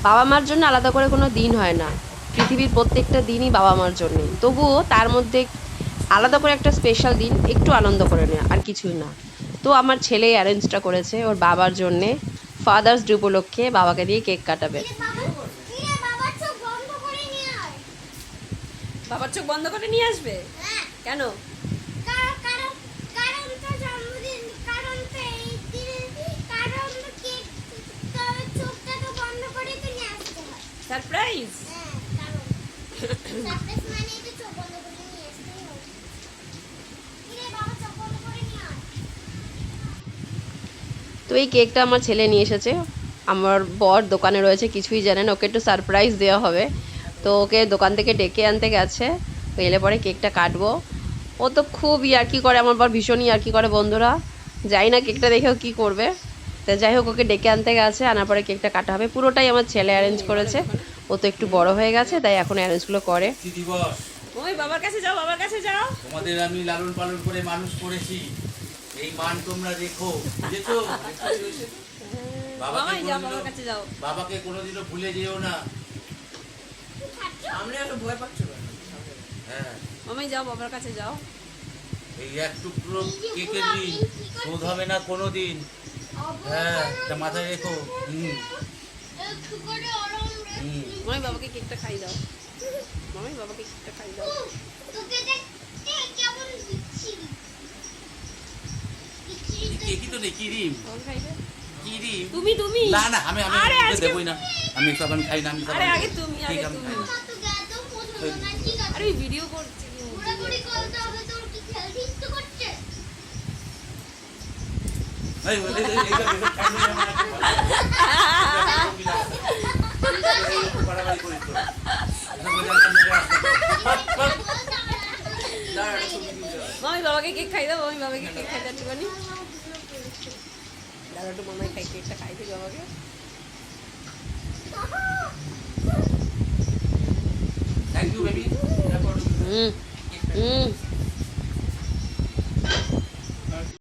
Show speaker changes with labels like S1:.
S1: বাবা মার জন্য আলাদা করে কোনো দিন হয় না, পৃথিবীর প্রত্যেকটা দিনই বাবা মার জন্যে, তবুও তার মধ্যে আলাদা করে একটা স্পেশাল দিন একটু আনন্দ করে নেওয়া, আর কিছুই না। তো আমার ছেলে অ্যারেঞ্জটা করেছে ওর বাবার জন্যে, ফাদার্স ডে উপলক্ষে বাবাকে দিয়ে কেক কাটাবে। বাবার চোখ বন্ধ করে নিয়ে আসবে? কেন? সারপ্রাইজ। তো এই কেকটা আমার ছেলে নিয়ে এসেছে, আমার বর দোকানে রয়েছে, কিছুই জানে না, ওকে একটু সারপ্রাইজ দেওয়া হবে। তো ওকে দোকান থেকে ডেকে আনতে গেছে, তো এলে পরে কেকটা কাটবো। ও তো খুব ইয়ার্কি করে, আমার বর ভীষণ ইয়ার্কি করে বন্ধুরা, যাই না কেকটা দেখেও কি করবে। তা যাই হোক, ওকে ডেকে আনতে গেছে, আনার পরে কেকটা কাটা হবে। পুরোটাই আমার ছেলে অ্যারেঞ্জ করেছে, ও তো একটু বড় হয়ে গেছে, তাই এখন অ্যারেঞ্জগুলো করে। ওই বাবার কাছে যাও, বাবার কাছে যাও।
S2: তোমাদের আমি লালন পালন করে মানুষ করেছি, এই মান তোমরা দেখো, বুঝেছো?
S1: মামাই যাও, বাবার কাছে যাও।
S2: বাবাকে কোনোদিনও ভুলে যেও না।
S3: আমরা একটু ভয় পাচ্ছি।
S2: হ্যাঁ,
S1: মামাই যাও, বাবার কাছে যাও।
S2: এই এক টুকরো কেকের দিন শোধ হবে না কোনোদিন। হ্যাঁ, এটা মাথায় রেখো।
S1: মামাই বাবাকে কেকটা খাই দাও, মামাই বাবাকে কেকটা খাই দাও।
S2: কেকই তো নেই, কি রিম?
S1: বাবা খাইবে?
S2: কি রিম?
S1: তুমি তুমি
S2: না না, আমি আমি
S1: আরে
S2: ওকে
S1: আজকে-
S2: দেবই না, আমি সব আমি খাই না, আমি সব
S1: আরে
S2: আমি
S1: আগে
S2: খাই।
S1: তুমি,
S2: ঠিক,
S1: আগে
S2: আমি
S1: তুমি।
S2: খাই না।
S1: আরে ভিডিও করছি।
S2: এই, এইটা খাই না, আমার একটু ভালো লাগে। এইরকম বাড়াবাড়ি করিস তো। এটা বলে আর কোনো রাস্তা নেই।
S1: মামাই বাবাকে কেক খাই দাও, মামাই বাবাকে কেক খাই দাও বানি। দাঁড়া একটু, মামাই খাই, কেকটা খাই দিই বাবাকে।
S2: Thank you, baby.
S1: Hmm hmm